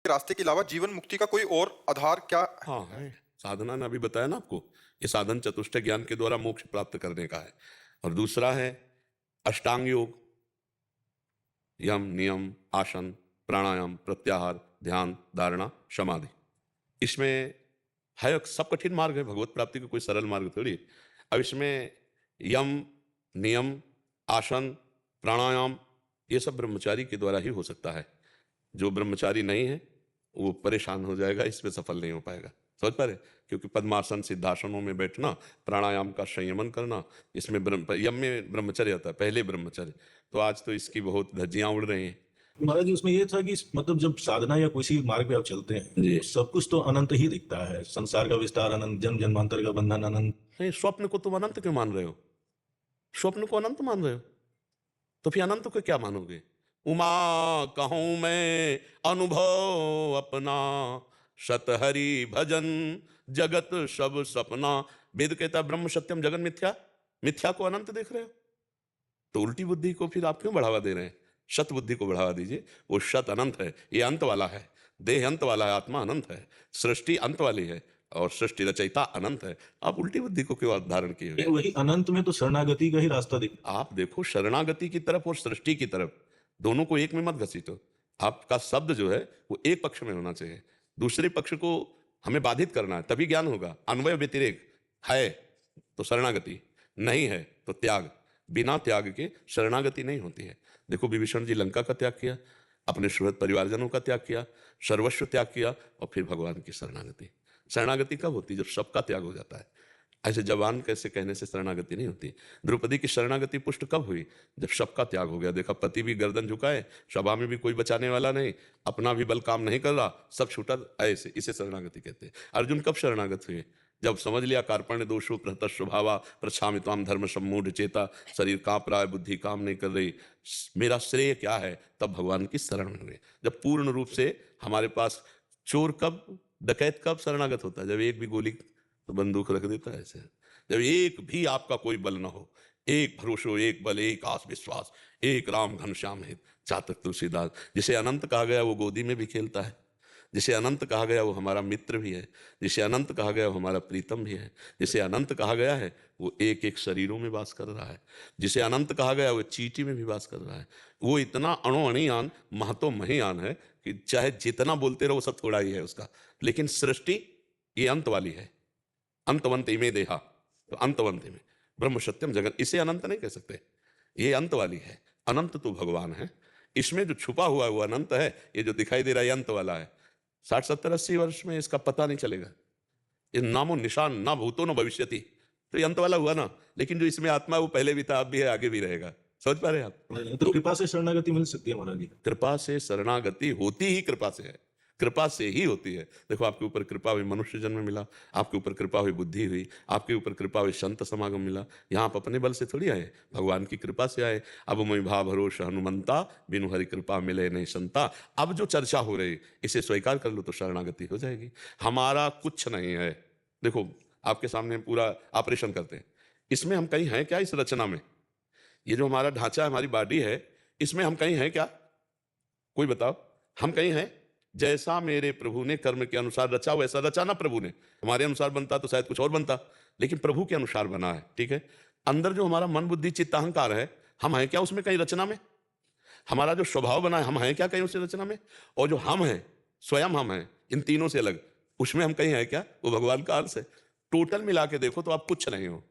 रास्ते के अलावा जीवन मुक्ति का कोई और आधार क्या है? हाँ है। साधना ने अभी बताया ना आपको, ये साधन चतुष्टय ज्ञान के द्वारा मोक्ष प्राप्त करने का है। और दूसरा है अष्टांग योग, यम नियम आसन प्राणायाम प्रत्याहार ध्यान धारणा समाधि। इसमें है, सब कठिन मार्ग है, भगवत प्राप्ति का कोई सरल मार्ग थोड़ी है। अब इसमें यम नियम आसन प्राणायाम ये सब ब्रह्मचारी के द्वारा ही हो सकता है। जो ब्रह्मचारी नहीं है वो परेशान हो जाएगा, इसमें सफल नहीं हो पाएगा। समझ पा रहे? क्योंकि पद्मासन सिद्धासनों में बैठना, प्राणायाम का संयमन करना, इसमें यम में ब्रह्मचर्य आता है, पहले ब्रह्मचर्य। तो आज तो इसकी बहुत धज्जियां उड़ रही हैं। महाराज जी, उसमें ये था कि मतलब जब साधना या किसी मार्ग पे आप चलते हैं जी। तो सब कुछ तो अनंत ही दिखता है, संसार का विस्तार अनंत, जन्म जन्मांतर का बंधन अनंत। नहीं, स्वप्न को तुम अनंत क्यों मान रहे हो? स्वप्न को अनंत मान रहे हो तो फिर अनंत को क्या मानोगे? उमा कहूं मैं अनुभव अपना, सतहरि भजन जगत सब सपना। वेद कहता है ब्रह्म सत्यम जगन मिथ्या, मिथ्या को अनंत देख रहे हो तो उल्टी बुद्धि को फिर आप क्यों बढ़ावा दे रहे हैं? शत बुद्धि को बढ़ावा दीजिए, वो शत अनंत है, ये अंत वाला है, देह अंत वाला है, आत्मा अनंत है, सृष्टि अंत वाली है और सृष्टि रचयिता अनंत है। आप उल्टी बुद्धि को क्यों धारण किए हुए? वही अनंत में तो शरणागति का ही रास्ता दिख। आप देखो शरणागति की तरफ और सृष्टि की तरफ, दोनों को एक में मत घसीटो। आपका शब्द जो है वो एक पक्ष में होना चाहिए, दूसरे पक्ष को हमें बाधित करना है, तभी ज्ञान होगा। अन्वय व्यतिरेक है तो शरणागति, नहीं है तो त्याग। बिना त्याग के शरणागति नहीं होती है। देखो विभीषण जी लंका का त्याग किया, अपने सुहृद परिवारजनों का त्याग किया, सर्वस्व त्याग किया और फिर भगवान की शरणागति। शरणागति कब होती है? जब सबका त्याग हो जाता है। ऐसे जवान कैसे कहने से शरणागति नहीं होती। द्रौपदी की शरणागति पुष्ट कब हुई? जब सबका त्याग हो गया। देखा पति भी गर्दन झुकाए, सभा में भी कोई बचाने वाला नहीं, अपना भी बल काम नहीं कर रहा, सब छूटा, ऐसे इसे शरणागति कहते हैं। अर्जुन कब शरणागत हुए? जब समझ लिया कार्पण्य दोषो प्रहत स्वभावा प्रछामि त्वाम धर्म सम्मूढ़ चेता, शरीर कांप रहा है, बुद्धि काम नहीं कर रही, मेरा श्रेय क्या है, तब भगवान की शरण में हुए। जब पूर्ण रूप से हमारे पास, चोर कब, डकैत कब शरणागत होता है? जब एक भी गोली तो बंदूक रख देता है ऐसे। जब एक भी आपका कोई बल ना हो, एक भरोसो एक बल एक आस विश्वास, एक राम घनश्याम हित चातक तुलसीदास। जिसे अनंत कहा गया वो गोदी में भी खेलता है, जिसे अनंत कहा गया वो हमारा मित्र भी है, जिसे अनंत कहा गया वो हमारा प्रीतम भी है, जिसे अनंत कहा गया है वो एक एक शरीरों में वास कर रहा है, जिसे अनंत कहा गया वो चींटी में भी वास कर रहा है। वो इतना अणुअणियान महतो महियान है कि चाहे जितना बोलते रहो सब थोड़ा ही है उसका। लेकिन सृष्टि ये अंत वाली है, अंतवंत इमे देहा, तो अंतवंत में ब्रह्म सत्यम जगत, इसे अनंत नहीं कह सकते, ये अंत वाली है। अनंत तो भगवान है, इसमें जो छुपा हुआ है वो अनंत है, ये जो दिखाई दे रहा है अंत वाला है। 60 70 80 वर्ष में इसका पता नहीं चलेगा, ये नामो निशान ना भूतो न भविष्यति, तो ये अंत वाला हुआ ना। लेकिन जो इसमें आत्मा वो पहले भी था, अब भी है, आगे भी रहेगा। समझ पा रहे हैं आप? तो कृपा से शरणागति मिल सकती है महाराज जी। कृपा से शरणागति होती ही कृपा से है, कृपा से ही होती है। देखो आपके ऊपर कृपा हुई, मनुष्य जन्म मिला, आपके ऊपर कृपा हुई, बुद्धि हुई, आपके ऊपर कृपा हुई, संत समागम मिला। यहाँ आप अपने बल से थोड़ी आए, भगवान की कृपा से आए। अब मैं भा भरोसा हनुमंता, बिनु हरि कृपा मिले नहीं संता। अब जो चर्चा हो रही इसे स्वीकार कर लो तो शरणागति हो जाएगी। हमारा कुछ नहीं है। देखो आपके सामने पूरा ऑपरेशन करते हैं, इसमें हम कहीं हैं क्या? इस रचना में ये जो हमारा ढांचा है, हमारी बॉडी है, इसमें हम कहीं हैं क्या? कोई बताओ, हम कहीं हैं? जैसा मेरे प्रभु ने कर्म के अनुसार रचा वैसा रचा ना प्रभु ने। हमारे अनुसार बनता तो शायद कुछ और बनता, लेकिन प्रभु के अनुसार बना है। ठीक है, अंदर जो हमारा मन बुद्धि चित्त अहंकार है, हम हैं क्या उसमें कहीं रचना में? हमारा जो स्वभाव बना है, हम हैं क्या कहीं उस रचना में? और जो हम हैं, स्वयं हम हैं इन तीनों से अलग, उसमें हम कहीं हैं क्या? वो भगवान का अंश है। टोटल मिला के देखो तो आप कुछ नहीं हो,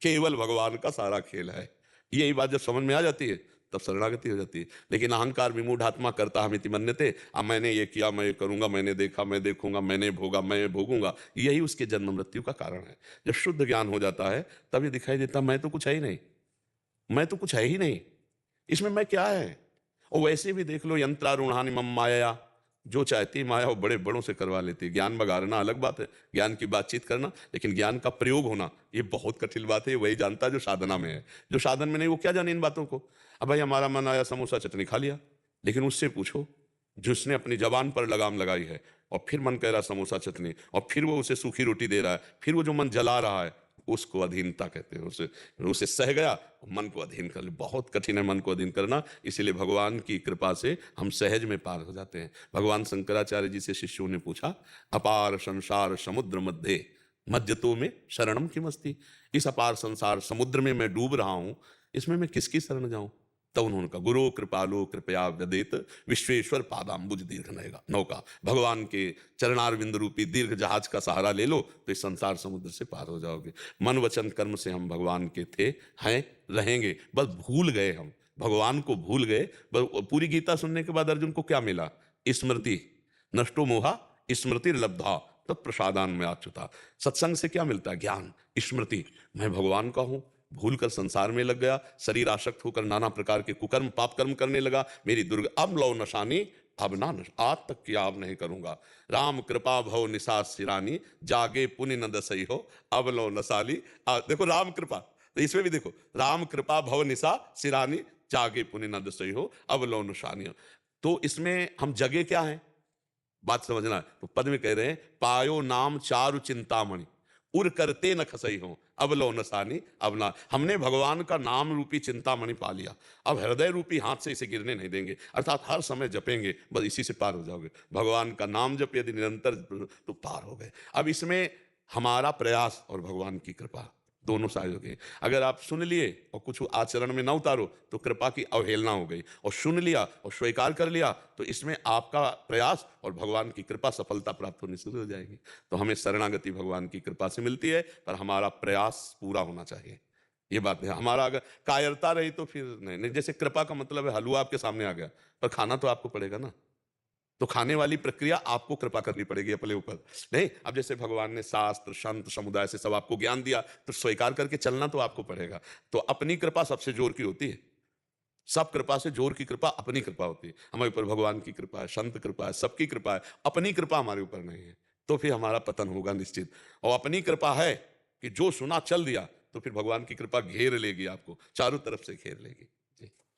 केवल भगवान का सारा खेल है। यही बात जब समझ में आ जाती है तब शरणागति हो जाती है। लेकिन अहंकार विमूढ़ आत्मा करता हम इति मन्यते, अब मैंने ये किया, मैं ये करूंगा, मैंने देखा, मैं देखूंगा, मैंने भोगा, मैं भोगूंगा, यही उसके जन्म मृत्यु का कारण है। जब शुद्ध ज्ञान हो जाता है तब ये दिखाई देता मैं तो कुछ है ही नहीं, मैं तो कुछ है ही नहीं, इसमें मैं क्या है? और वैसे भी देख लो, यंत्रारूढ़ानि मम माया, जो चाहती माया वो बड़े बड़ों से करवा लेती है। ज्ञान बगाड़ना अलग बात है, ज्ञान की बातचीत करना, लेकिन ज्ञान का प्रयोग होना ये बहुत कठिन बात है। वही जानता है जो साधना में है, जो साधन में नहीं वो क्या जाने इन बातों को। अब भाई हमारा मन आया समोसा चटनी खा लिया, लेकिन उससे पूछो जिसने अपनी जबान पर लगाम लगाई है और फिर मन कह रहा समोसा चटनी, और फिर वो उसे सूखी रोटी दे रहा है, फिर वो जो मन जला रहा है उसको अधीनता कहते हैं। उसे उसे सह गया, मन को अधीन कर लिया। बहुत कठिन है मन को अधीन करना, इसीलिए भगवान की कृपा से हम सहज में पार हो जाते हैं। भगवान शंकराचार्य जी से शिष्यों ने पूछा, अपार संसार समुद्र मध्य मध्य तो में शरणम किमस्ति। इस अपार संसार समुद्र में मैं डूब रहा हूं, इसमें मैं किसकी शरण जाऊं? तब उन्होंने कहा, गुरु कृपालो कृपया व्यदेत विश्वेश्वर पादाम्बुज दीर्घ नौका। भगवान के चरणारविंद रूपी दीर्घ जहाज का सहारा ले लो तो इस संसार समुद्र से पार हो जाओगे। मन वचन कर्म से हम भगवान के थे, हैं, रहेंगे, बस भूल गए, हम भगवान को भूल गए। बस पूरी गीता सुनने के बाद अर्जुन को क्या मिला? स्मृति, नष्टो मोहा स्मृति लब्धा तत्प्रसादान में अच्युता। सत्संग से क्या मिलता है? ज्ञान, स्मृति। मैं भगवान का हूं, भूल कर संसार में लग गया, शरीर आसक्त होकर नाना प्रकार के कुकर्म पाप कर्म करने लगा। मेरी अब लो नशानी, अब ना आज तक किया अब नहीं करूंगा। राम कृपा भव निशा सिरानी, जागे पुण्य न दसई हो, अब लो नशाली। देखो राम कृपा, इसमें भी देखो, राम कृपा भव निशा सिरानी, जागे पुण्य न दसई हो, अब लो नशानी। तो इसमें हम जगे क्या है, बात समझना है। तो पद में कह रहे हैं, पायो नाम चारु चिंतामणि, उर करते न खसई हो, अब लो नसानी। अब ना, हमने भगवान का नाम रूपी चिंतामणि पा लिया, अब हृदय रूपी हाथ से इसे गिरने नहीं देंगे, अर्थात हर समय जपेंगे, बस इसी से पार हो जाओगे। भगवान का नाम जप यदि निरंतर तो पार हो गए। अब इसमें हमारा प्रयास और भगवान की कृपा दोनों सहयोग है। अगर आप सुन लिए और कुछ आचरण में ना उतारो तो कृपा की अवहेलना हो गई, और सुन लिया और स्वीकार कर लिया तो इसमें आपका प्रयास और भगवान की कृपा सफलता प्राप्त होनी शुरू हो जाएगी। तो हमें शरणागति भगवान की कृपा से मिलती है, पर हमारा प्रयास पूरा होना चाहिए, ये बात है। हमारा अगर कायरता रही तो फिर नहीं। जैसे कृपा का मतलब है हलवा आपके सामने आ गया, पर खाना तो आपको पड़ेगा ना, तो खाने वाली प्रक्रिया आपको कृपा करनी पड़ेगी अपने ऊपर। नहीं, अब जैसे भगवान ने शास्त्र संत समुदाय से सब आपको ज्ञान दिया, तो स्वीकार करके चलना तो आपको पड़ेगा। तो अपनी कृपा सबसे जोर की होती है, सब कृपा से जोर की कृपा अपनी कृपा होती है। हमारे ऊपर भगवान की कृपा है, संत कृपा है, सबकी कृपा है, अपनी कृपा हमारे ऊपर नहीं है, तो फिर हमारा पतन होगा निश्चित। और अपनी कृपा है कि जो सुना चल दिया, तो फिर भगवान की कृपा घेर लेगी, आपको चारों तरफ से घेर लेगी।